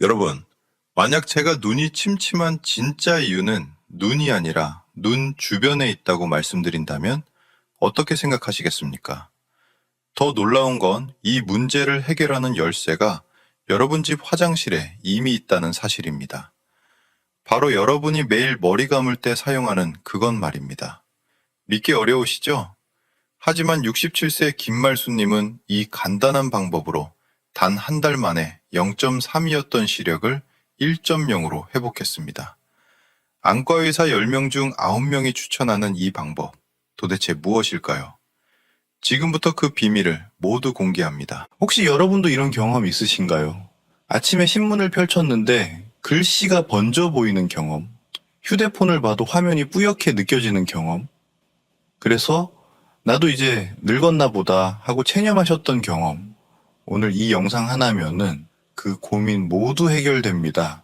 여러분, 만약 제가 눈이 침침한 진짜 이유는 눈이 아니라 눈 주변에 있다고 말씀드린다면 어떻게 생각하시겠습니까? 더 놀라운 건 이 문제를 해결하는 열쇠가 여러분 집 화장실에 이미 있다는 사실입니다. 바로 여러분이 매일 머리 감을 때 사용하는 그건 말입니다. 믿기 어려우시죠? 하지만 67세 김말수님은 이 간단한 방법으로 단 한 달 만에 0.3이었던 시력을 1.0으로 회복했습니다. 안과의사 10명 중 9명이 추천하는 이 방법, 도대체 무엇일까요? 지금부터 그 비밀을 모두 공개합니다. 혹시 여러분도 이런 경험 있으신가요? 아침에 신문을 펼쳤는데 글씨가 번져 보이는 경험, 휴대폰을 봐도 화면이 뿌옇게 느껴지는 경험, 그래서 나도 이제 늙었나 보다 하고 체념하셨던 경험, 오늘 이 영상 하나면은 그 고민 모두 해결됩니다.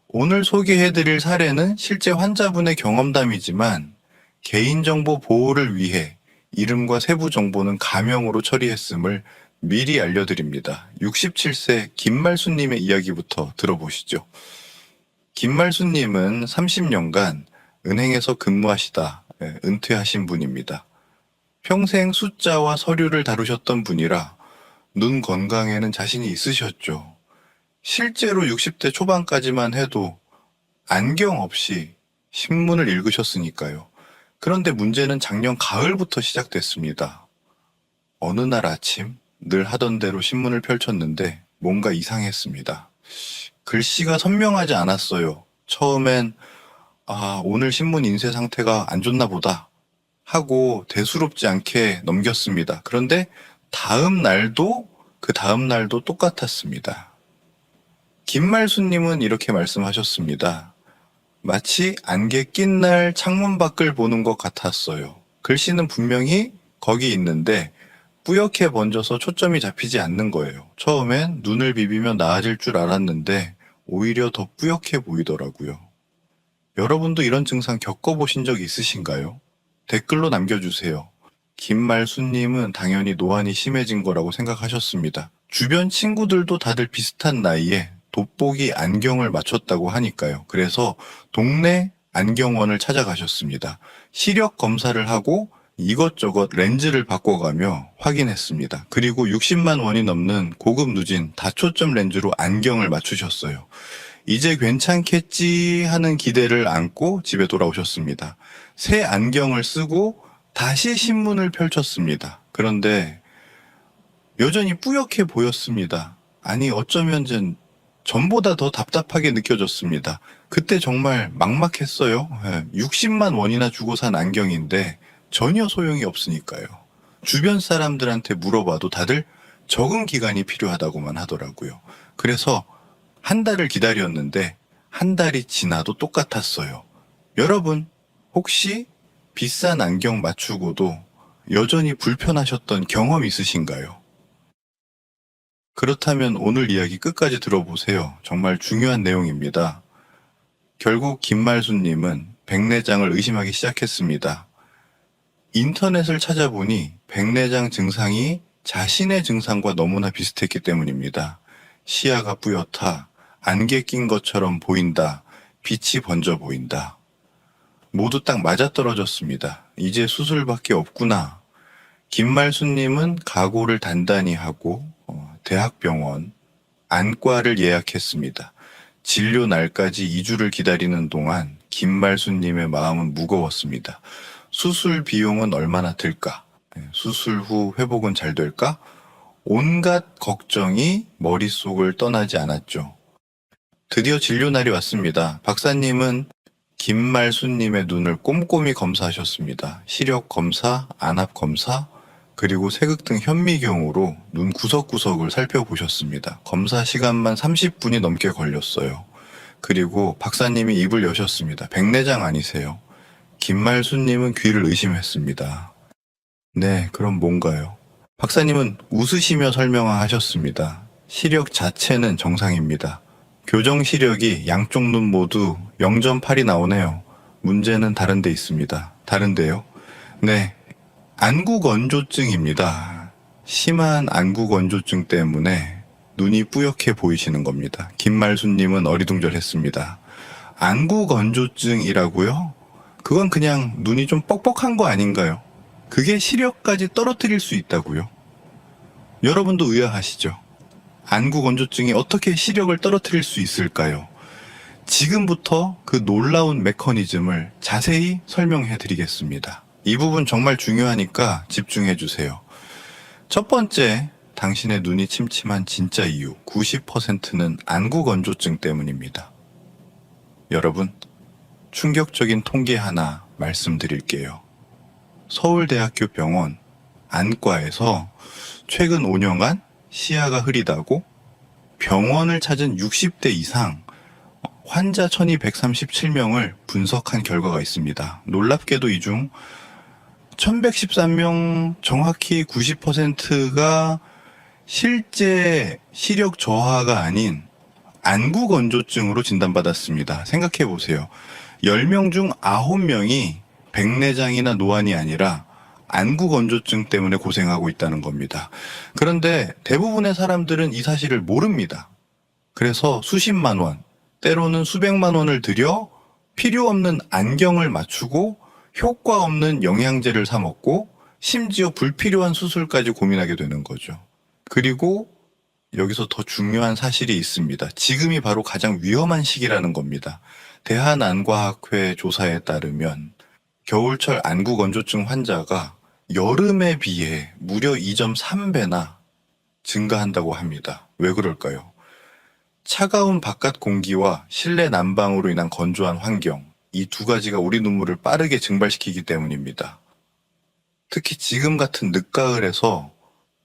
오늘 소개해드릴 사례는 실제 환자분의 경험담이지만 개인정보 보호를 위해 이름과 세부 정보는 가명으로 처리했음을 미리 알려드립니다. 67세 김말수님의 이야기부터 들어보시죠. 김말수님은 30년간 은행에서 근무하시다 은퇴하신 분입니다. 평생 숫자와 서류를 다루셨던 분이라 눈 건강에는 자신이 있으셨죠. 실제로 60대 초반까지만 해도 안경 없이 신문을 읽으셨으니까요. 그런데 문제는 작년 가을부터 시작됐습니다. 어느 날 아침 늘 하던 대로 신문을 펼쳤는데 뭔가 이상했습니다. 글씨가 선명하지 않았어요. 처음엔 오늘 신문 인쇄 상태가 안 좋나 보다 하고 대수롭지 않게 넘겼습니다. 그런데 그 다음 날도 똑같았습니다. 김말수님은 이렇게 말씀하셨습니다. 마치 안개 낀 날 창문 밖을 보는 것 같았어요. 글씨는 분명히 거기 있는데 뿌옇게 번져서 초점이 잡히지 않는 거예요. 처음엔 눈을 비비면 나아질 줄 알았는데 오히려 더 뿌옇게 보이더라고요. 여러분도 이런 증상 겪어보신 적 있으신가요? 댓글로 남겨주세요. 김말수님은 당연히 노안이 심해진 거라고 생각하셨습니다. 주변 친구들도 다들 비슷한 나이에 돋보기 안경을 맞췄다고 하니까요. 그래서 동네 안경원을 찾아가셨습니다. 시력 검사를 하고 이것저것 렌즈를 바꿔가며 확인했습니다. 그리고 60만 원이 넘는 고급 누진 다초점 렌즈로 안경을 맞추셨어요. 이제 괜찮겠지 하는 기대를 안고 집에 돌아오셨습니다. 새 안경을 쓰고 다시 신문을 펼쳤습니다. 그런데 여전히 뿌옇게 보였습니다. 아니 어쩌면 전보다 더 답답하게 느껴졌습니다. 그때 정말 막막했어요. 60만 원이나 주고 산 안경인데 전혀 소용이 없으니까요. 주변 사람들한테 물어봐도 다들 적응 기간이 필요하다고만 하더라고요. 그래서 한 달을 기다렸는데 한 달이 지나도 똑같았어요. 여러분, 혹시 비싼 안경 맞추고도 여전히 불편하셨던 경험 있으신가요? 그렇다면 오늘 이야기 끝까지 들어보세요. 정말 중요한 내용입니다. 결국 김말수님은 백내장을 의심하기 시작했습니다. 인터넷을 찾아보니 백내장 증상이 자신의 증상과 너무나 비슷했기 때문입니다. 시야가 뿌옇다, 안개 낀 것처럼 보인다, 빛이 번져 보인다. 모두 딱 맞아떨어졌습니다. 이제 수술밖에 없구나. 김말수님은 각오를 단단히 하고 대학병원 안과를 예약했습니다. 진료 날까지 2주를 기다리는 동안 김말수님의 마음은 무거웠습니다. 수술 비용은 얼마나 들까? 수술 후 회복은 잘 될까? 온갖 걱정이 머릿속을 떠나지 않았죠. 드디어 진료 날이 왔습니다. 박사님은 김말수님의 눈을 꼼꼼히 검사하셨습니다. 시력 검사, 안압 검사, 그리고 색극등 현미경으로 눈 구석구석을 살펴보셨습니다. 검사 시간만 30분이 넘게 걸렸어요. 그리고 박사님이 입을 여셨습니다. 백내장 아니세요? 김말수님은 귀를 의심했습니다. 네, 그럼 뭔가요? 박사님은 웃으시며 설명하셨습니다. 시력 자체는 정상입니다. 교정 시력이 양쪽 눈 모두 0.8이 나오네요. 문제는 다른 데 있습니다. 다른데요? 네, 안구건조증입니다. 심한 안구건조증 때문에 눈이 뿌옇게 보이시는 겁니다. 김말수님은 어리둥절했습니다. 안구 건조증이라고요? 그건 그냥 눈이 좀 뻑뻑한 거 아닌가요? 그게 시력까지 떨어뜨릴 수 있다고요? 여러분도 의아하시죠? 안구 건조증이 어떻게 시력을 떨어뜨릴 수 있을까요? 지금부터 그 놀라운 메커니즘을 자세히 설명해 드리겠습니다. 이 부분 정말 중요하니까 집중해 주세요. 첫 번째, 당신의 눈이 침침한 진짜 이유 90%는 안구 건조증 때문입니다. 여러분, 충격적인 통계 하나 말씀드릴게요. 서울대학교 병원 안과에서 최근 5년간 시야가 흐리다고 병원을 찾은 60대 이상 환자 1237명을 분석한 결과가 있습니다. 놀랍게도 이 중 1113명 정확히 90%가 실제 시력 저하가 아닌 안구 건조증으로 진단받았습니다. 생각해 보세요. 10명 중 9명이 백내장이나 노안이 아니라 안구 건조증 때문에 고생하고 있다는 겁니다. 그런데 대부분의 사람들은 이 사실을 모릅니다. 그래서 수십만 원, 때로는 수백만 원을 들여 필요 없는 안경을 맞추고 효과 없는 영양제를 사 먹고 심지어 불필요한 수술까지 고민하게 되는 거죠. 그리고 여기서 더 중요한 사실이 있습니다. 지금이 바로 가장 위험한 시기라는 겁니다. 대한안과학회 조사에 따르면 겨울철 안구 건조증 환자가 여름에 비해 무려 2.3배나 증가한다고 합니다. 왜 그럴까요? 차가운 바깥 공기와 실내 난방으로 인한 건조한 환경, 이 두 가지가 우리 눈물을 빠르게 증발시키기 때문입니다. 특히 지금 같은 늦가을에서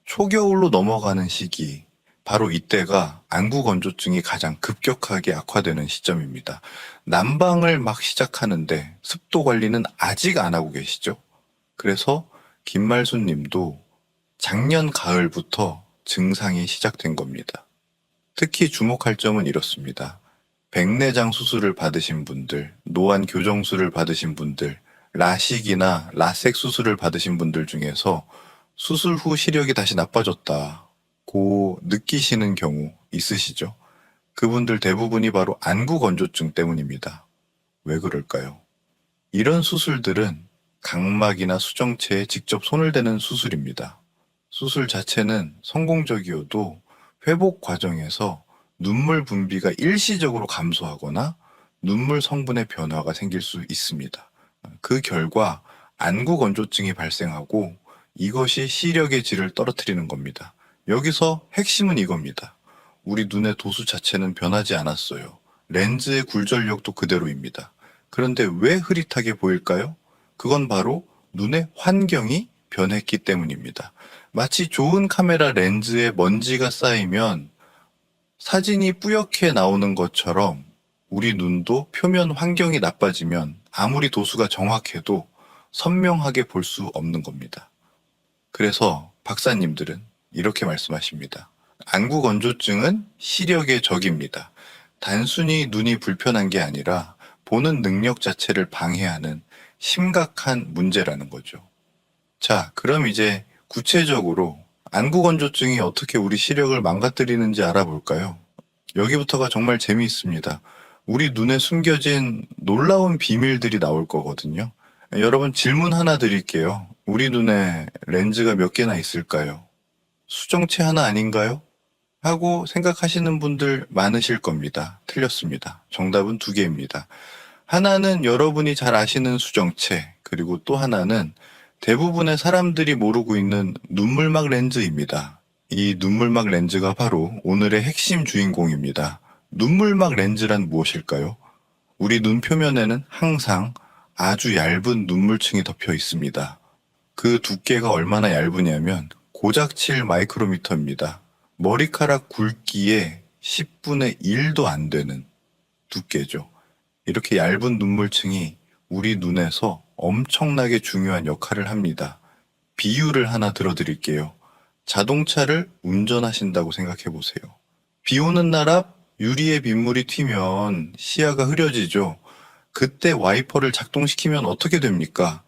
초겨울로 넘어가는 시기, 바로 이때가 안구 건조증이 가장 급격하게 악화되는 시점입니다. 난방을 막 시작하는데 습도 관리는 아직 안 하고 계시죠? 그래서 김말수 님도 작년 가을부터 증상이 시작된 겁니다. 특히 주목할 점은 이렇습니다. 백내장 수술을 받으신 분들, 노안 교정술을 받으신 분들, 라식이나 라섹 수술을 받으신 분들 중에서 수술 후 시력이 다시 나빠졌다고 느끼시는 경우 있으시죠? 그분들 대부분이 바로 안구 건조증 때문입니다. 왜 그럴까요? 이런 수술들은 각막이나 수정체에 직접 손을 대는 수술입니다. 수술 자체는 성공적이어도 회복 과정에서 눈물 분비가 일시적으로 감소하거나 눈물 성분의 변화가 생길 수 있습니다. 그 결과 안구 건조증이 발생하고 이것이 시력의 질을 떨어뜨리는 겁니다. 여기서 핵심은 이겁니다. 우리 눈의 도수 자체는 변하지 않았어요. 렌즈의 굴절력도 그대로입니다. 그런데 왜 흐릿하게 보일까요? 그건 바로 눈의 환경이 변했기 때문입니다. 마치 좋은 카메라 렌즈에 먼지가 쌓이면 사진이 뿌옇게 나오는 것처럼 우리 눈도 표면 환경이 나빠지면 아무리 도수가 정확해도 선명하게 볼 수 없는 겁니다. 그래서 박사님들은 이렇게 말씀하십니다. 안구 건조증은 시력의 적입니다. 단순히 눈이 불편한 게 아니라 보는 능력 자체를 방해하는 심각한 문제라는 거죠. 자, 그럼 이제 구체적으로 안구 건조증이 어떻게 우리 시력을 망가뜨리는지 알아볼까요? 여기부터가 정말 재미있습니다. 우리 눈에 숨겨진 놀라운 비밀들이 나올 거거든요. 여러분 질문 하나 드릴게요. 우리 눈에 렌즈가 몇 개나 있을까요? 수정체 하나 아닌가요? 하고 생각하시는 분들 많으실 겁니다. 틀렸습니다. 정답은 2개입니다. 하나는 여러분이 잘 아시는 수정체, 그리고 또 하나는 대부분의 사람들이 모르고 있는 눈물막 렌즈입니다. 이 눈물막 렌즈가 바로 오늘의 핵심 주인공입니다. 눈물막 렌즈란 무엇일까요? 우리 눈 표면에는 항상 아주 얇은 눈물층이 덮여 있습니다. 그 두께가 얼마나 얇으냐면 고작칠 마이크로미터입니다. 머리카락 굵기의 10분의 1도 안 되는 두께죠. 이렇게 얇은 눈물층이 우리 눈에서 엄청나게 중요한 역할을 합니다. 비유를 하나 들어드릴게요. 자동차를 운전하신다고 생각해 보세요. 비 오는 날 앞 유리에 빗물이 튀면 시야가 흐려지죠. 그때 와이퍼를 작동시키면 어떻게 됩니까?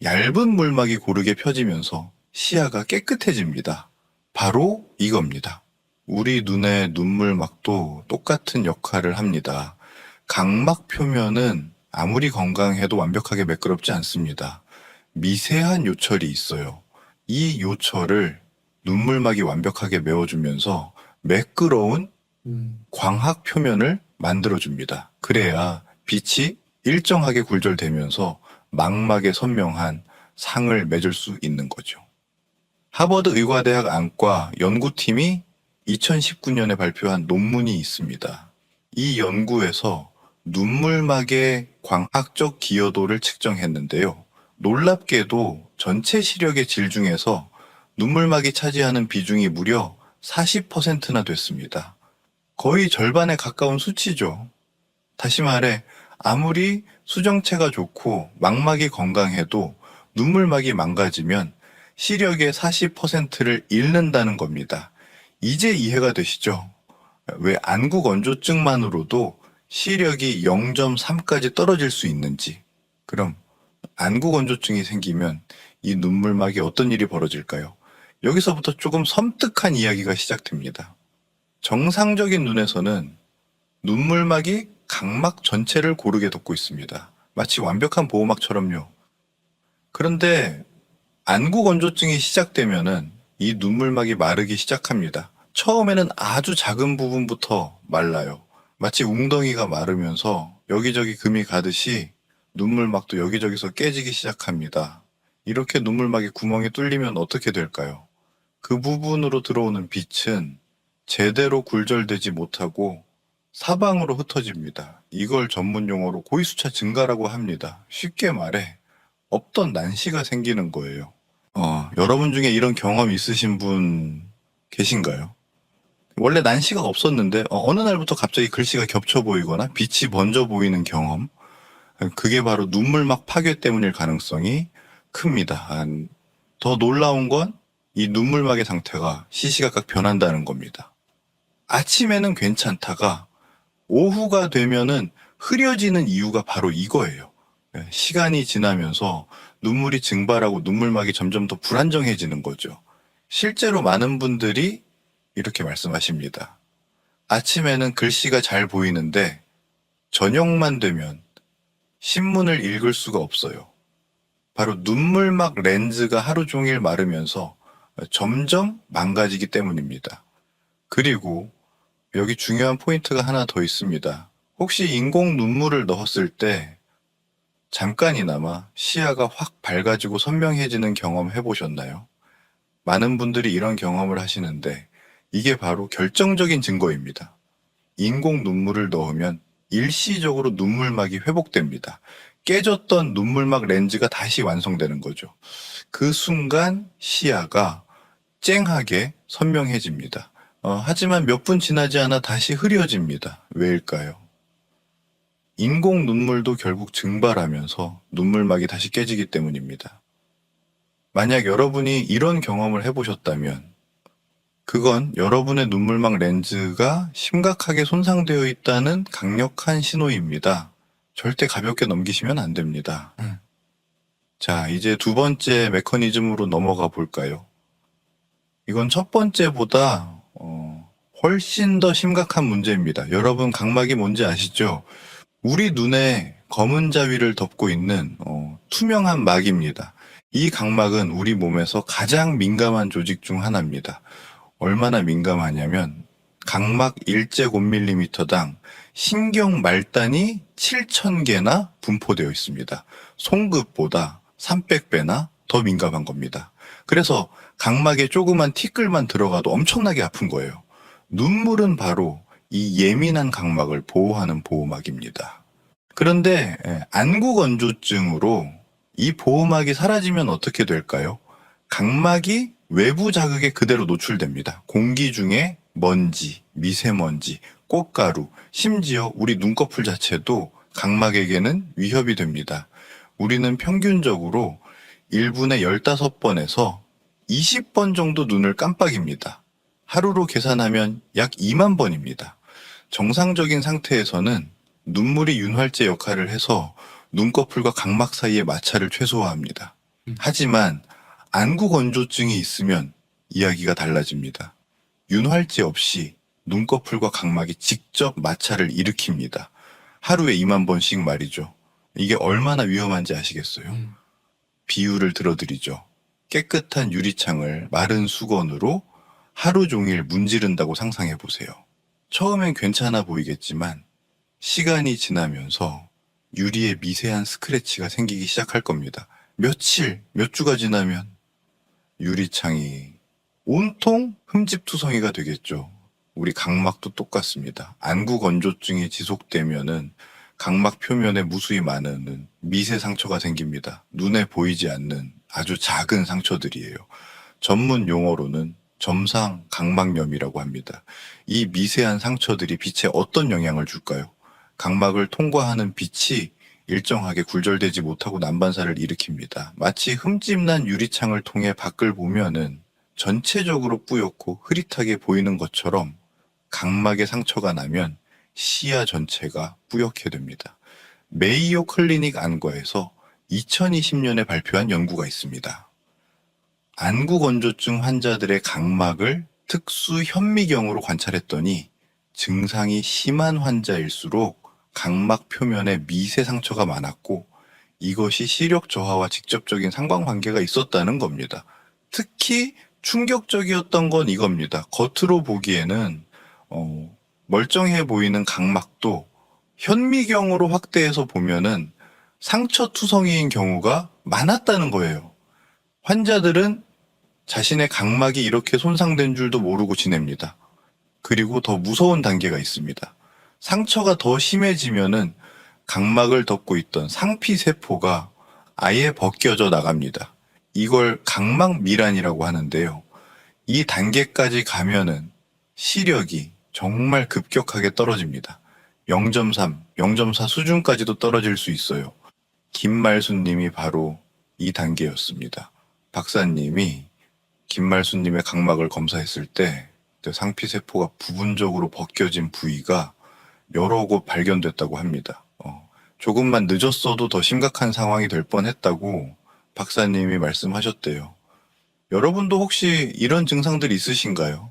얇은 물막이 고르게 펴지면서 시야가 깨끗해집니다. 바로 이겁니다. 우리 눈의 눈물막도 똑같은 역할을 합니다. 각막 표면은 아무리 건강해도 완벽하게 매끄럽지 않습니다. 미세한 요철이 있어요. 이 요철을 눈물막이 완벽하게 메워주면서 매끄러운 광학 표면을 만들어줍니다. 그래야 빛이 일정하게 굴절되면서 망막에 선명한 상을 맺을 수 있는 거죠. 하버드 의과대학 안과 연구팀이 2019년에 발표한 논문이 있습니다. 이 연구에서 눈물막의 광학적 기여도를 측정했는데요. 놀랍게도 전체 시력의 질 중에서 눈물막이 차지하는 비중이 무려 40%나 됐습니다. 거의 절반에 가까운 수치죠. 다시 말해, 아무리 수정체가 좋고 망막이 건강해도 눈물막이 망가지면 시력의 40%를 잃는다는 겁니다. 이제 이해가 되시죠? 왜 안구 건조증만으로도 시력이 0.3까지 떨어질 수 있는지. 그럼 안구 건조증이 생기면 이 눈물막이 어떤 일이 벌어질까요? 여기서부터 조금 섬뜩한 이야기가 시작됩니다. 정상적인 눈에서는 눈물막이 각막 전체를 고르게 덮고 있습니다. 마치 완벽한 보호막처럼요. 그런데 안구 건조증이 시작되면은 이 눈물막이 마르기 시작합니다. 처음에는 아주 작은 부분부터 말라요. 마치 웅덩이가 마르면서 여기저기 금이 가듯이 눈물막도 여기저기서 깨지기 시작합니다. 이렇게 눈물막에 구멍이 뚫리면 어떻게 될까요? 그 부분으로 들어오는 빛은 제대로 굴절되지 못하고 사방으로 흩어집니다. 이걸 전문 용어로 고위수차 증가라고 합니다. 쉽게 말해 없던 난시가 생기는 거예요. 여러분 중에 이런 경험 있으신 분 계신가요? 원래 난시가 없었는데 어느 날부터 갑자기 글씨가 겹쳐 보이거나 빛이 번져 보이는 경험. 그게 바로 눈물막 파괴 때문일 가능성이 큽니다. 더 놀라운 건 이 눈물막의 상태가 시시각각 변한다는 겁니다. 아침에는 괜찮다가 오후가 되면은 흐려지는 이유가 바로 이거예요. 시간이 지나면서 눈물이 증발하고 눈물막이 점점 더 불안정해지는 거죠. 실제로 많은 분들이 이렇게 말씀하십니다. 아침에는 글씨가 잘 보이는데 저녁만 되면 신문을 읽을 수가 없어요. 바로 눈물막 렌즈가 하루 종일 마르면서 점점 망가지기 때문입니다. 그리고 여기 중요한 포인트가 하나 더 있습니다. 혹시 인공 눈물을 넣었을 때 잠깐이나마 시야가 확 밝아지고 선명해지는 경험 해보셨나요? 많은 분들이 이런 경험을 하시는데 이게 바로 결정적인 증거입니다. 인공 눈물을 넣으면 일시적으로 눈물막이 회복됩니다. 깨졌던 눈물막 렌즈가 다시 완성되는 거죠. 그 순간 시야가 쨍하게 선명해집니다. 하지만 몇 분 지나지 않아 다시 흐려집니다. 왜일까요? 인공 눈물도 결국 증발하면서 눈물막이 다시 깨지기 때문입니다. 만약 여러분이 이런 경험을 해보셨다면 그건 여러분의 눈물막 렌즈가 심각하게 손상되어 있다는 강력한 신호입니다. 절대 가볍게 넘기시면 안 됩니다. 자, 이제 두 번째 메커니즘으로 넘어가 볼까요? 이건 첫 번째보다 훨씬 더 심각한 문제입니다. 여러분 각막이 뭔지 아시죠? 우리 눈에 검은 자위를 덮고 있는 투명한 막입니다. 이 각막은 우리 몸에서 가장 민감한 조직 중 하나입니다. 얼마나 민감하냐면 각막 1제곱밀리미터당 신경 말단이 7,000개나 분포되어 있습니다. 손끝보다 300배나 더 민감한 겁니다. 그래서 각막에 조그만 티끌만 들어가도 엄청나게 아픈 거예요. 눈물은 바로 이 예민한 각막을 보호하는 보호막입니다. 그런데 안구 건조증으로 이 보호막이 사라지면 어떻게 될까요? 각막이 외부 자극에 그대로 노출됩니다. 공기 중에 먼지, 미세먼지, 꽃가루, 심지어 우리 눈꺼풀 자체도 각막에게는 위협이 됩니다. 우리는 평균적으로 1분에 15번에서 20번 정도 눈을 깜빡입니다. 하루로 계산하면 약 2만 번입니다. 정상적인 상태에서는 눈물이 윤활제 역할을 해서 눈꺼풀과 각막 사이의 마찰을 최소화합니다. 하지만 안구 건조증이 있으면 이야기가 달라집니다. 윤활제 없이 눈꺼풀과 각막이 직접 마찰을 일으킵니다. 하루에 2만 번씩 말이죠. 이게 얼마나 위험한지 아시겠어요? 비유를 들어드리죠. 깨끗한 유리창을 마른 수건으로 하루 종일 문지른다고 상상해 보세요. 처음엔 괜찮아 보이겠지만 시간이 지나면서 유리에 미세한 스크래치가 생기기 시작할 겁니다. 며칠, 몇 주가 지나면 유리창이 온통 흠집투성이가 되겠죠. 우리 각막도 똑같습니다. 안구 건조증이 지속되면은 각막 표면에 무수히 많은 미세 상처가 생깁니다. 눈에 보이지 않는 아주 작은 상처들이에요. 전문 용어로는 점상 각막염이라고 합니다. 이 미세한 상처들이 빛에 어떤 영향을 줄까요? 각막을 통과하는 빛이 일정하게 굴절되지 못하고 난반사를 일으킵니다. 마치 흠집난 유리창을 통해 밖을 보면은 전체적으로 뿌옇고 흐릿하게 보이는 것처럼 각막에 상처가 나면 시야 전체가 뿌옇게 됩니다. 메이오 클리닉 안과에서 2020년에 발표한 연구가 있습니다. 안구 건조증 환자들의 각막을 특수 현미경으로 관찰했더니 증상이 심한 환자일수록 각막 표면에 미세 상처가 많았고 이것이 시력 저하와 직접적인 상관관계가 있었다는 겁니다. 특히 충격적이었던 건 이겁니다. 겉으로 보기에는 멀쩡해 보이는 각막도 현미경으로 확대해서 보면은 상처투성이인 경우가 많았다는 거예요. 환자들은 자신의 각막이 이렇게 손상된 줄도 모르고 지냅니다. 그리고 더 무서운 단계가 있습니다. 상처가 더 심해지면은 각막을 덮고 있던 상피세포가 아예 벗겨져 나갑니다. 이걸 각막밀환이라고 하는데요. 이 단계까지 가면은 시력이 정말 급격하게 떨어집니다. 0.3, 0.4 수준까지도 떨어질 수 있어요. 김말수님이 바로 이 단계였습니다. 박사님이 김말수님의 각막을 검사했을 때 상피세포가 부분적으로 벗겨진 부위가 여러 곳 발견됐다고 합니다. 조금만 늦었어도 더 심각한 상황이 될 뻔했다고 박사님이 말씀하셨대요. 여러분도 혹시 이런 증상들이 있으신가요?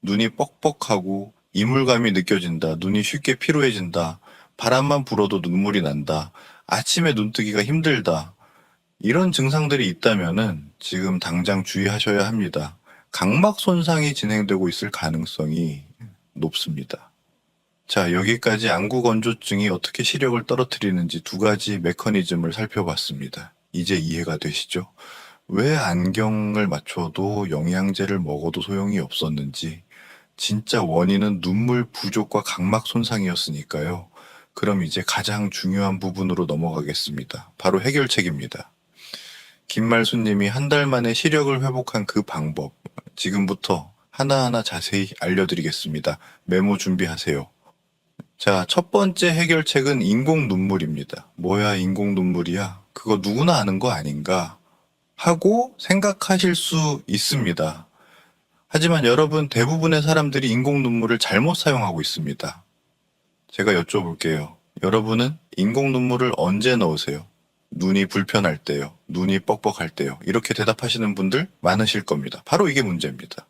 눈이 뻑뻑하고 이물감이 느껴진다, 눈이 쉽게 피로해진다, 바람만 불어도 눈물이 난다, 아침에 눈뜨기가 힘들다, 이런 증상들이 있다면은 지금 당장 주의하셔야 합니다. 각막 손상이 진행되고 있을 가능성이 높습니다. 자, 여기까지 안구 건조증이 어떻게 시력을 떨어뜨리는지 두 가지 메커니즘을 살펴봤습니다. 이제 이해가 되시죠? 왜 안경을 맞춰도 영양제를 먹어도 소용이 없었는지, 진짜 원인은 눈물 부족과 각막 손상이었으니까요. 그럼 이제 가장 중요한 부분으로 넘어가겠습니다. 바로 해결책입니다. 김말수님이 한 달 만에 시력을 회복한 그 방법, 지금부터 하나하나 자세히 알려드리겠습니다. 메모 준비하세요. 자, 첫 번째 해결책은 인공 눈물입니다. 뭐야, 인공 눈물이야? 그거 누구나 아는 거 아닌가? 하고 생각하실 수 있습니다. 하지만 여러분, 대부분의 사람들이 인공 눈물을 잘못 사용하고 있습니다. 제가 여쭤볼게요. 여러분은 인공 눈물을 언제 넣으세요? 눈이 불편할 때요. 눈이 뻑뻑할 때요. 이렇게 대답하시는 분들 많으실 겁니다. 바로 이게 문제입니다.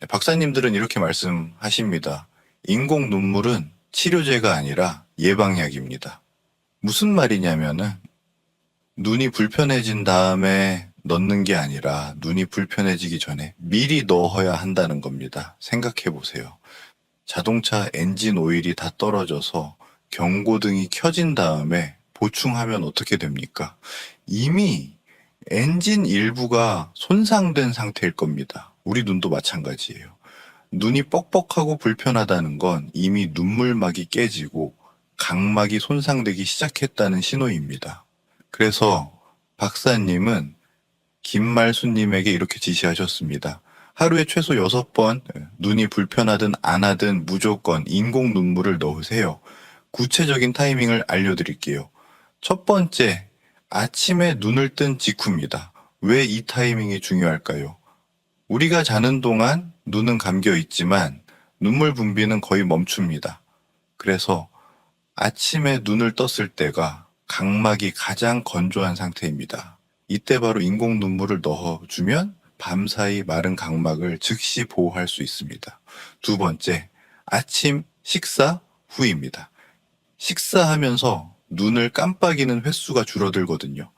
박사님들은 이렇게 말씀하십니다. 인공 눈물은 치료제가 아니라 예방약입니다. 무슨 말이냐면은 눈이 불편해진 다음에 넣는 게 아니라 눈이 불편해지기 전에 미리 넣어야 한다는 겁니다. 생각해 보세요. 자동차 엔진 오일이 다 떨어져서 경고등이 켜진 다음에 보충하면 어떻게 됩니까? 이미 엔진 일부가 손상된 상태일 겁니다. 우리 눈도 마찬가지예요. 눈이 뻑뻑하고 불편하다는 건 이미 눈물막이 깨지고 각막이 손상되기 시작했다는 신호입니다. 그래서 박사님은 김말수님에게 이렇게 지시하셨습니다. 하루에 최소 6번 눈이 불편하든 안 하든 무조건 인공 눈물을 넣으세요. 구체적인 타이밍을 알려드릴게요. 첫 번째, 아침에 눈을 뜬 직후입니다. 왜 이 타이밍이 중요할까요? 우리가 자는 동안 눈은 감겨 있지만 눈물 분비는 거의 멈춥니다. 그래서 아침에 눈을 떴을 때가 각막이 가장 건조한 상태입니다. 이때 바로 인공 눈물을 넣어주면 밤사이 마른 각막을 즉시 보호할 수 있습니다. 두 번째, 아침 식사 후입니다. 식사하면서 눈을 깜빡이는 횟수가 줄어들거든요.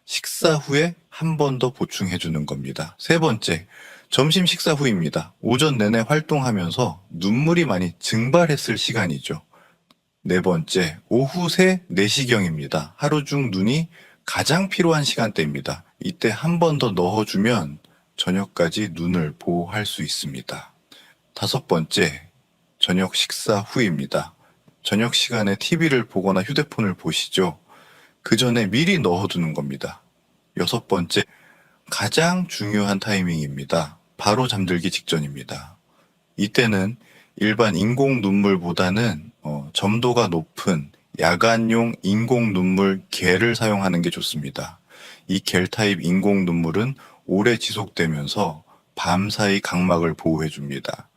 식사 후에 한 번 더 보충해주는 겁니다. 세 번째, 점심 식사 후입니다. 오전 내내 활동하면서 눈물이 많이 증발했을 시간이죠. 네 번째, 오후 3, 4시경입니다. 하루 중 눈이 가장 필요한 시간대입니다. 이때 한 번 더 넣어주면 저녁까지 눈을 보호할 수 있습니다. 다섯 번째, 저녁 식사 후입니다. 저녁 시간에 TV를 보거나 휴대폰을 보시죠. 그 전에 미리 넣어두는 겁니다. 여섯 번째, 가장 중요한 타이밍입니다. 바로 잠들기 직전입니다. 이때는 일반 인공 눈물보다는 점도가 높은 야간용 인공 눈물 겔을 사용하는 게 좋습니다. 이 겔 타입 인공 눈물은 오래 지속되면서 밤사이 각막을 보호해 줍니다.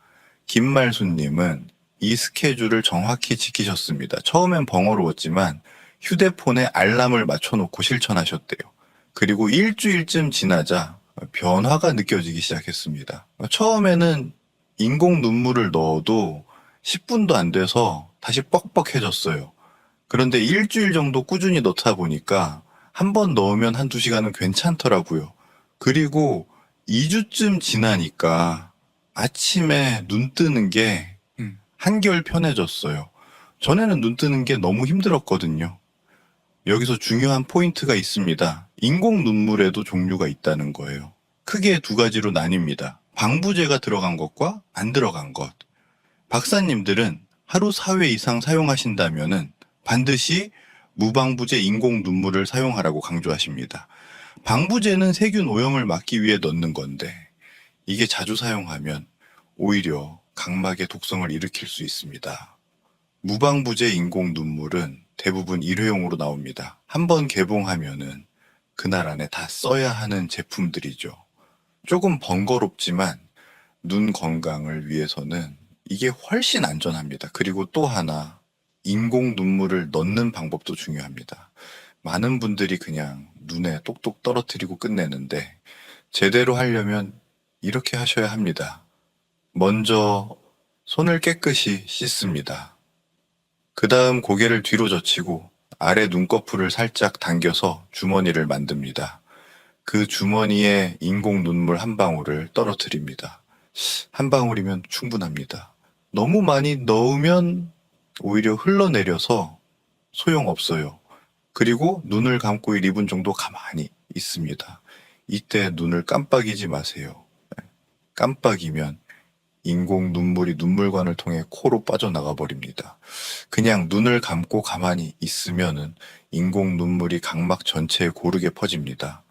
김말수님은 이 스케줄을 정확히 지키셨습니다. 처음엔 번거로웠지만 휴대폰에 알람을 맞춰놓고 실천하셨대요. 그리고 일주일쯤 지나자 변화가 느껴지기 시작했습니다. 처음에는 인공 눈물을 넣어도 10분도 안 돼서 다시 뻑뻑해졌어요. 그런데 일주일 정도 꾸준히 넣다 보니까 한 번 넣으면 한두 시간은 괜찮더라고요. 그리고 2주쯤 지나니까 아침에 눈 뜨는 게 한결 편해졌어요. 전에는 눈 뜨는 게 너무 힘들었거든요. 여기서 중요한 포인트가 있습니다. 인공 눈물에도 종류가 있다는 거예요. 크게 두 가지로 나뉩니다. 방부제가 들어간 것과 안 들어간 것. 박사님들은 하루 4회 이상 사용하신다면은 반드시 무방부제 인공 눈물을 사용하라고 강조하십니다. 방부제는 세균 오염을 막기 위해 넣는 건데 이게 자주 사용하면 오히려 각막의 독성을 일으킬 수 있습니다. 무방부제 인공 눈물은 대부분 일회용으로 나옵니다. 한번 개봉하면은 그날 안에 다 써야 하는 제품들이죠. 조금 번거롭지만 눈 건강을 위해서는 이게 훨씬 안전합니다. 그리고 또 하나, 인공 눈물을 넣는 방법도 중요합니다. 많은 분들이 그냥 눈에 똑똑 떨어뜨리고 끝내는데 제대로 하려면 이렇게 하셔야 합니다. 먼저 손을 깨끗이 씻습니다. 그 다음 고개를 뒤로 젖히고 아래 눈꺼풀을 살짝 당겨서 주머니를 만듭니다. 그 주머니에 인공 눈물 한 방울을 떨어뜨립니다. 한 방울이면 충분합니다. 너무 많이 넣으면 오히려 흘러내려서 소용없어요. 그리고 눈을 감고 1, 2분 정도 가만히 있습니다. 이때 눈을 깜빡이지 마세요. 깜빡이면 인공 눈물이 눈물관을 통해 코로 빠져나가 버립니다. 그냥 눈을 감고 가만히 있으면은 인공 눈물이 각막 전체에 고르게 퍼집니다.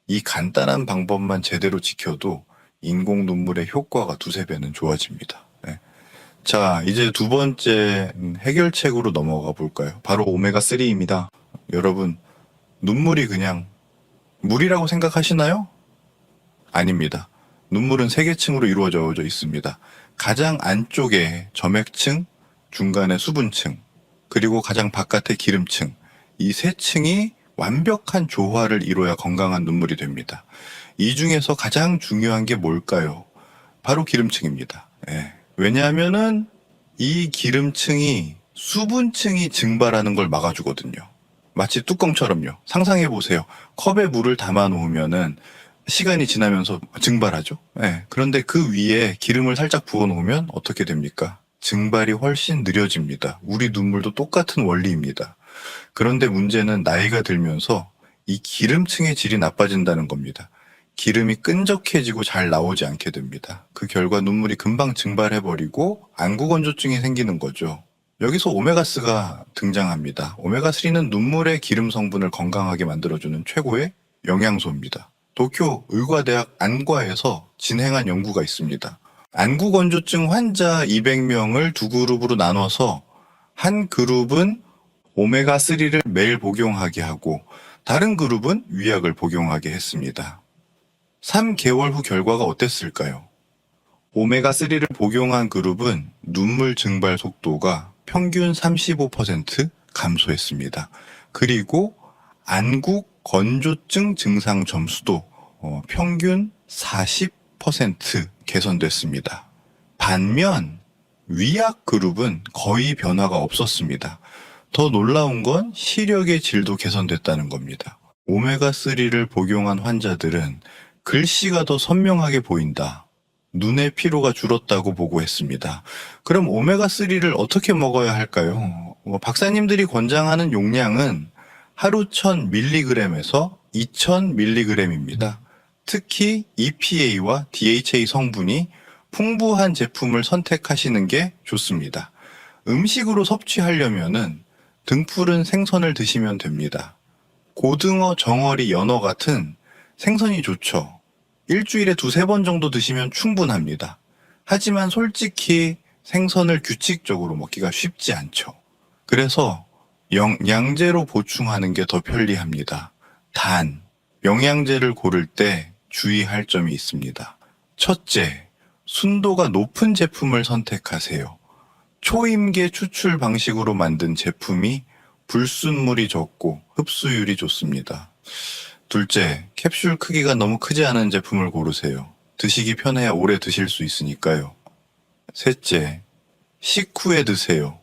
이 간단한 방법만 제대로 지켜도 인공 눈물의 효과가 두세 배는 좋아집니다. 네. 자, 이제 두 번째 해결책으로 넘어가 볼까요? 바로 오메가3입니다. 여러분, 눈물이 그냥 물이라고 생각하시나요? 아닙니다. 눈물은 3계층으로 이루어져 있습니다. 가장 안쪽에 점액층, 중간에 수분층, 그리고 가장 바깥에 기름층. 이 세 층이 완벽한 조화를 이뤄야 건강한 눈물이 됩니다. 이 중에서 가장 중요한 게 뭘까요? 바로 기름층입니다. 왜냐하면은 이 기름층이 수분층이 증발하는 걸 막아주거든요. 마치 뚜껑처럼요. 상상해 보세요. 컵에 물을 담아 놓으면은 시간이 지나면서 증발하죠. 그런데 그 위에 기름을 살짝 부어 놓으면 어떻게 됩니까? 증발이 훨씬 느려집니다. 우리 눈물도 똑같은 원리입니다. 그런데 문제는 나이가 들면서 이 기름층의 질이 나빠진다는 겁니다. 기름이 끈적해지고 잘 나오지 않게 됩니다. 그 결과 눈물이 금방 증발해버리고 안구건조증이 생기는 거죠. 여기서 오메가3가 등장합니다. 오메가3는 눈물의 기름 성분을 건강하게 만들어주는 최고의 영양소입니다. 도쿄 의과대학 안과에서 진행한 연구가 있습니다. 안구건조증 환자 200명을 두 그룹으로 나눠서 한 그룹은 오메가3를 매일 복용하게 하고 다른 그룹은 위약을 복용하게 했습니다. 3개월 후 결과가 어땠을까요? 오메가3를 복용한 그룹은 눈물 증발 속도가 평균 35% 감소했습니다. 그리고 안구 건조증 증상 점수도 평균 40% 개선됐습니다. 반면 위약 그룹은 거의 변화가 없었습니다. 더 놀라운 건 시력의 질도 개선됐다는 겁니다. 오메가3를 복용한 환자들은 글씨가 더 선명하게 보인다. 눈의 피로가 줄었다고 보고했습니다. 그럼 오메가3를 어떻게 먹어야 할까요? 박사님들이 권장하는 용량은 하루 1000mg에서 2000mg입니다. 특히 EPA와 DHA 성분이 풍부한 제품을 선택하시는 게 좋습니다. 음식으로 섭취하려면은 등푸른 생선을 드시면 됩니다. 고등어, 정어리, 연어 같은 생선이 좋죠. 일주일에 2-3번 정도 드시면 충분합니다. 하지만 솔직히 생선을 규칙적으로 먹기가 쉽지 않죠. 그래서 영양제로 보충하는 게 더 편리합니다. 단, 영양제를 고를 때 주의할 점이 있습니다. 첫째, 순도가 높은 제품을 선택하세요. 초임계 추출 방식으로 만든 제품이 불순물이 적고 흡수율이 좋습니다. 둘째, 캡슐 크기가 너무 크지 않은 제품을 고르세요. 드시기 편해야 오래 드실 수 있으니까요. 셋째, 식후에 드세요.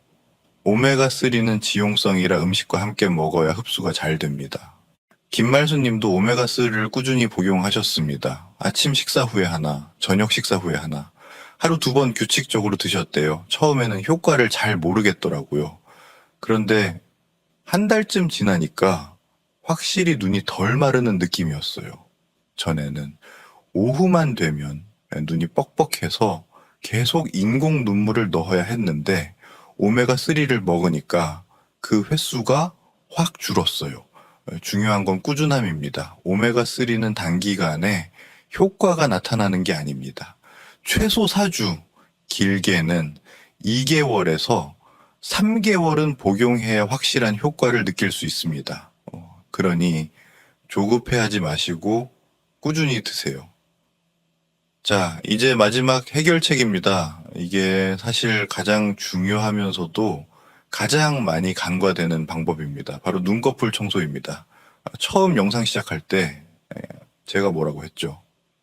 오메가3는 지용성이라 음식과 함께 먹어야 흡수가 잘 됩니다. 김말수님도 오메가3를 꾸준히 복용하셨습니다. 아침 식사 후에 하나, 저녁 식사 후에 하나, 하루 2번 규칙적으로 드셨대요. 처음에는 효과를 잘 모르겠더라고요. 그런데 한 달쯤 지나니까 확실히 눈이 덜 마르는 느낌이었어요. 전에는 오후만 되면 눈이 뻑뻑해서 계속 인공 눈물을 넣어야 했는데 오메가3를 먹으니까 그 횟수가 확 줄었어요. 중요한 건 꾸준함입니다. 오메가3는 단기간에 효과가 나타나는 게 아닙니다. 최소 4주, 길게는 2개월에서 3개월은 복용해야 확실한 효과를 느낄 수 있습니다. 그러니 조급해하지 마시고 꾸준히 드세요. 자, 이제 마지막 해결책입니다. 이게 사실 가장 중요하면서도 가장 많이 간과되는 방법입니다. 바로 눈꺼풀 청소입니다. 처음 영상 시작할 때 제가 뭐라고 했죠?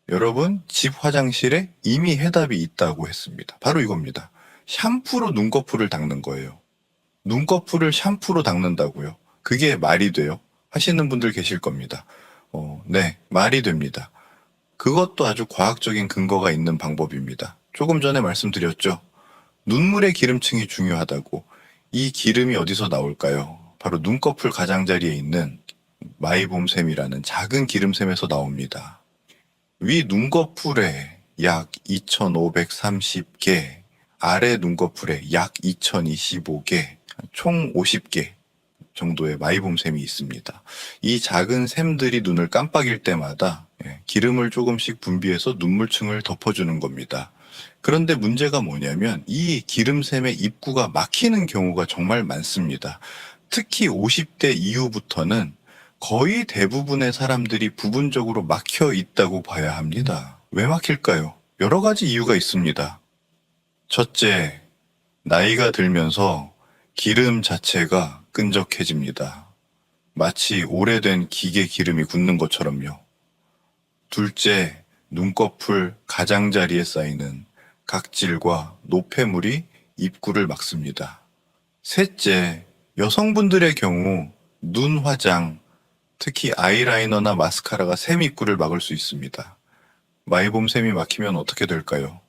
여러분, 집 화장실에 이미 해답이 있다고 했습니다. 바로 이겁니다. 샴푸로 눈꺼풀을 닦는 거예요. 눈꺼풀을 샴푸로 닦는다고요? 그게 말이 돼요? 하시는 분들 계실 겁니다. 네, 말이 됩니다. 그것도 아주 과학적인 근거가 있는 방법입니다. 조금 전에 말씀드렸죠. 눈물의 기름층이 중요하다고. 이 기름이 어디서 나올까요? 바로 눈꺼풀 가장자리에 있는 마이봄샘이라는 작은 기름샘에서 나옵니다. 위 눈꺼풀에 약 2530개, 아래 눈꺼풀에 약 2025개, 총 50개 정도의 마이봄샘이 있습니다. 이 작은 샘들이 눈을 깜빡일 때마다 기름을 조금씩 분비해서 눈물층을 덮어주는 겁니다. 그런데 문제가 뭐냐면 이 기름샘의 입구가 막히는 경우가 정말 많습니다. 특히 50대 이후부터는 거의 대부분의 사람들이 부분적으로 막혀 있다고 봐야 합니다. 왜 막힐까요? 여러 가지 이유가 있습니다. 첫째, 나이가 들면서 기름 자체가 끈적해집니다. 마치 오래된 기계 기름이 굳는 것처럼요. 둘째, 눈꺼풀 가장자리에 쌓이는 각질과 노폐물이 입구를 막습니다. 셋째, 여성분들의 경우 눈 화장, 특히 아이라이너나 마스카라가 샘 입구를 막을 수 있습니다. 마이봄샘이 막히면 어떻게 될까요?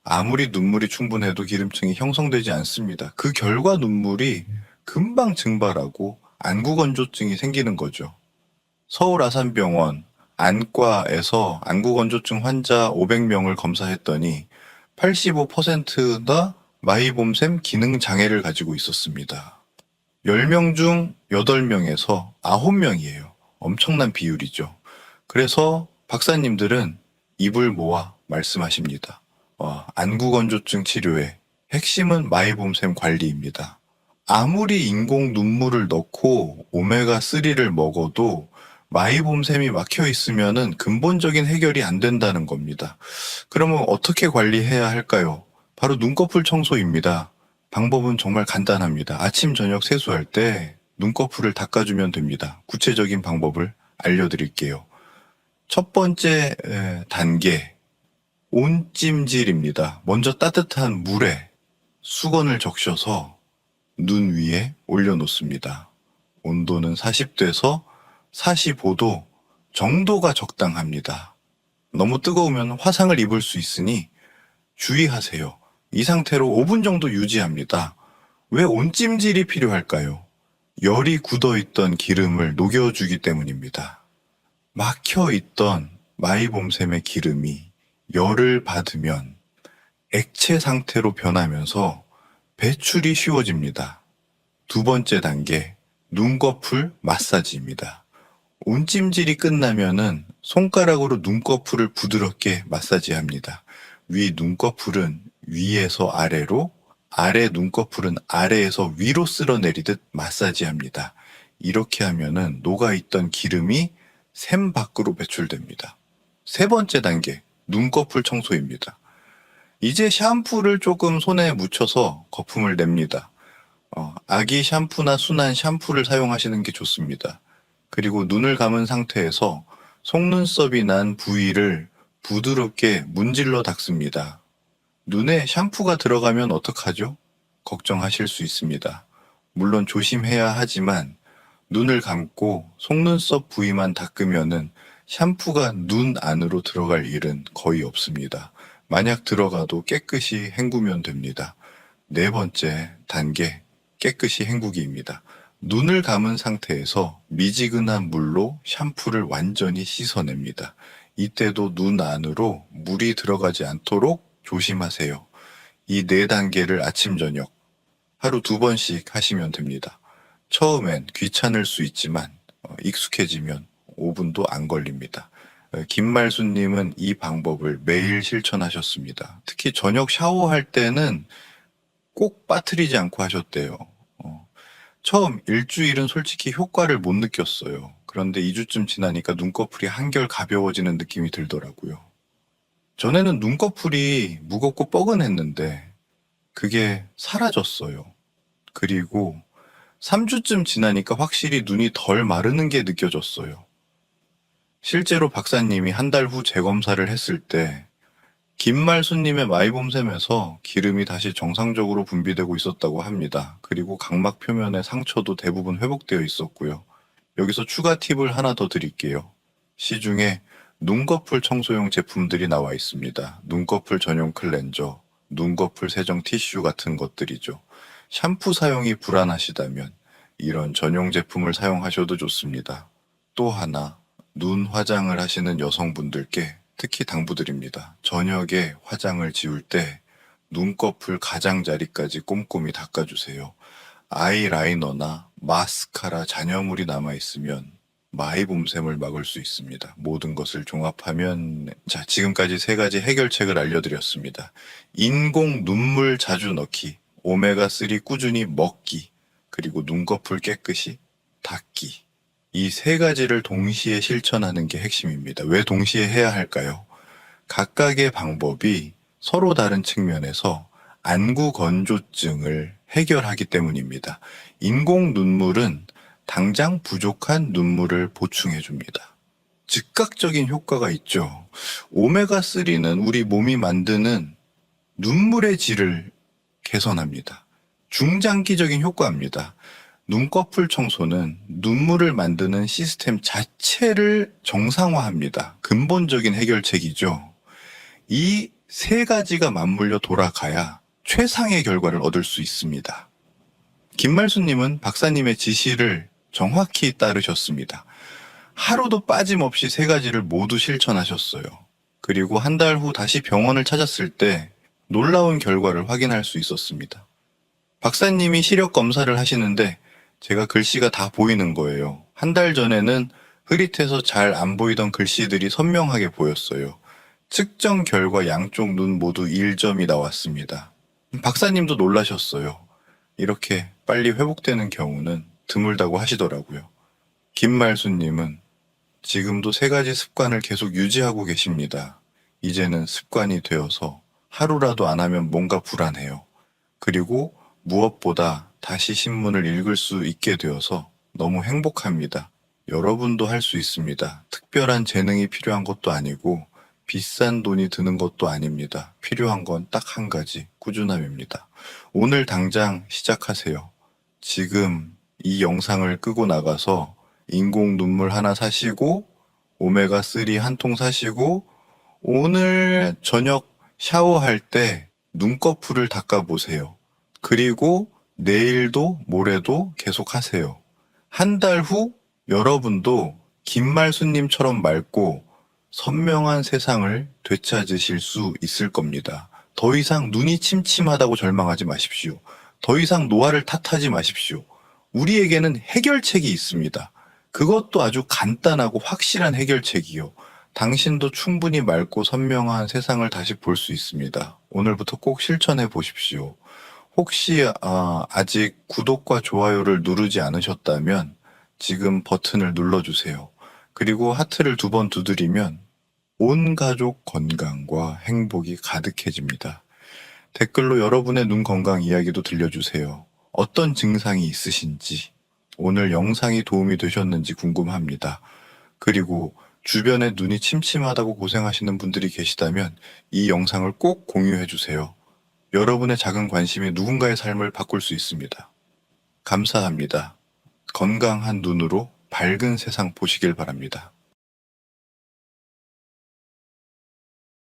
아무리 눈물이 충분해도 기름층이 형성되지 않습니다. 그 결과 눈물이 금방 증발하고 안구건조증이 생기는 거죠. 서울 아산병원 안과에서 안구건조증 환자 500명을 검사했더니 85%가 마이봄샘 기능 장애를 가지고 있었습니다. 10명 중 8명에서 9명이에요. 엄청난 비율이죠. 그래서 박사님들은 입을 모아 말씀하십니다. 안구건조증 치료의 핵심은 마이봄샘 관리입니다. 아무리 인공 눈물을 넣고 오메가3를 먹어도 마이봄샘이 막혀 있으면은 근본적인 해결이 안 된다는 겁니다. 그러면 어떻게 관리해야 할까요? 바로 눈꺼풀 청소입니다. 방법은 정말 간단합니다. 아침, 저녁 세수할 때 눈꺼풀을 닦아주면 됩니다. 구체적인 방법을 알려드릴게요. 첫 번째 단계, 온찜질입니다. 먼저 따뜻한 물에 수건을 적셔서 눈 위에 올려놓습니다. 온도는 40도에서 45도 정도가 적당합니다. 너무 뜨거우면 화상을 입을 수 있으니 주의하세요. 이 상태로 5분 정도 유지합니다. 왜 온찜질이 필요할까요? 열이 굳어있던 기름을 녹여주기 때문입니다. 막혀있던 마이봄샘의 기름이 열을 받으면 액체 상태로 변하면서 배출이 쉬워집니다. 두 번째 단계, 눈꺼풀 마사지입니다. 온찜질이 끝나면은 손가락으로 눈꺼풀을 부드럽게 마사지합니다. 위 눈꺼풀은 위에서 아래로, 아래 눈꺼풀은 아래에서 위로 쓸어내리듯 마사지합니다. 이렇게 하면은 녹아있던 기름이 샘 밖으로 배출됩니다. 세 번째 단계, 눈꺼풀 청소입니다. 이제 샴푸를 조금 손에 묻혀서 거품을 냅니다. 아기 샴푸나 순한 샴푸를 사용하시는 게 좋습니다. 그리고 눈을 감은 상태에서 속눈썹이 난 부위를 부드럽게 문질러 닦습니다. 눈에 샴푸가 들어가면 어떡하죠? 걱정하실 수 있습니다. 물론 조심해야 하지만 눈을 감고 속눈썹 부위만 닦으면은 샴푸가 눈 안으로 들어갈 일은 거의 없습니다. 만약 들어가도 깨끗이 헹구면 됩니다. 네 번째 단계, 깨끗이 헹구기입니다. 눈을 감은 상태에서 미지근한 물로 샴푸를 완전히 씻어냅니다. 이때도 눈 안으로 물이 들어가지 않도록 조심하세요. 이 네 단계를 아침, 저녁 하루 2번씩 하시면 됩니다. 처음엔 귀찮을 수 있지만 익숙해지면 5분도 안 걸립니다. 김말수님은 이 방법을 매일 실천하셨습니다. 특히 저녁 샤워할 때는 꼭 빠뜨리지 않고 하셨대요. 처음 일주일은 솔직히 효과를 못 느꼈어요. 그런데 2주쯤 지나니까 눈꺼풀이 한결 가벼워지는 느낌이 들더라고요. 전에는 눈꺼풀이 무겁고 뻐근했는데 그게 사라졌어요. 그리고 3주쯤 지나니까 확실히 눈이 덜 마르는 게 느껴졌어요. 실제로 박사님이 한 달 후 재검사를 했을 때 김말수님의 마이봄샘에서 기름이 다시 정상적으로 분비되고 있었다고 합니다. 그리고 각막 표면의 상처도 대부분 회복되어 있었고요. 여기서 추가 팁을 하나 더 드릴게요. 시중에 눈꺼풀 청소용 제품들이 나와 있습니다. 눈꺼풀 전용 클렌저, 눈꺼풀 세정 티슈 같은 것들이죠. 샴푸 사용이 불안하시다면 이런 전용 제품을 사용하셔도 좋습니다. 또 하나, 눈 화장을 하시는 여성분들께 특히 당부드립니다. 저녁에 화장을 지울 때 눈꺼풀 가장자리까지 꼼꼼히 닦아주세요. 아이라이너나 마스카라 잔여물이 남아있으면 마이봄샘을 막을 수 있습니다. 모든 것을 종합하면 지금까지 3가지 해결책을 알려드렸습니다. 인공 눈물 자주 넣기, 오메가3 꾸준히 먹기, 그리고 눈꺼풀 깨끗이 닦기. 이 3가지를 동시에 실천하는 게 핵심입니다. 왜 동시에 해야 할까요? 각각의 방법이 서로 다른 측면에서 안구 건조증을 해결하기 때문입니다. 인공 눈물은 당장 부족한 눈물을 보충해 줍니다. 즉각적인 효과가 있죠. 오메가3는 우리 몸이 만드는 눈물의 질을 개선합니다. 중장기적인 효과입니다. 눈꺼풀 청소는 눈물을 만드는 시스템 자체를 정상화합니다. 근본적인 해결책이죠. 이 3가지가 맞물려 돌아가야 최상의 결과를 얻을 수 있습니다. 김말수님은 박사님의 지시를 정확히 따르셨습니다. 하루도 빠짐없이 3가지를 모두 실천하셨어요. 그리고 한 달 후 다시 병원을 찾았을 때 놀라운 결과를 확인할 수 있었습니다. 박사님이 시력 검사를 하시는데 제가 글씨가 다 보이는 거예요. 한 달 전에는 흐릿해서 잘 안 보이던 글씨들이 선명하게 보였어요. 측정 결과 양쪽 눈 모두 1점이 나왔습니다. 박사님도 놀라셨어요. 이렇게 빨리 회복되는 경우는 드물다고 하시더라고요. 김말수님은 지금도 3가지 습관을 계속 유지하고 계십니다. 이제는 습관이 되어서 하루라도 안 하면 뭔가 불안해요. 그리고 무엇보다 다시 신문을 읽을 수 있게 되어서 너무 행복합니다. 여러분도 할 수 있습니다. 특별한 재능이 필요한 것도 아니고 비싼 돈이 드는 것도 아닙니다. 필요한 건 딱 한 가지, 꾸준함입니다. 오늘 당장 시작하세요. 지금 이 영상을 끄고 나가서 인공 눈물 하나 사시고 오메가3 한 통 사시고 오늘 저녁 샤워할 때 눈꺼풀을 닦아보세요. 그리고 내일도 모레도 계속 하세요. 한 달 후 여러분도 김말수님처럼 맑고 선명한 세상을 되찾으실 수 있을 겁니다. 더 이상 눈이 침침하다고 절망하지 마십시오. 더 이상 노화를 탓하지 마십시오. 우리에게는 해결책이 있습니다. 그것도 아주 간단하고 확실한 해결책이요. 당신도 충분히 맑고 선명한 세상을 다시 볼 수 있습니다. 오늘부터 꼭 실천해 보십시오. 혹시 아직 구독과 좋아요를 누르지 않으셨다면 지금 버튼을 눌러주세요. 그리고 하트를 2번 두드리면 온 가족 건강과 행복이 가득해집니다. 댓글로 여러분의 눈 건강 이야기도 들려주세요. 어떤 증상이 있으신지, 오늘 영상이 도움이 되셨는지 궁금합니다. 그리고 주변에 눈이 침침하다고 고생하시는 분들이 계시다면 이 영상을 꼭 공유해 주세요. 여러분의 작은 관심이 누군가의 삶을 바꿀 수 있습니다. 감사합니다. 건강한 눈으로 밝은 세상 보시길 바랍니다.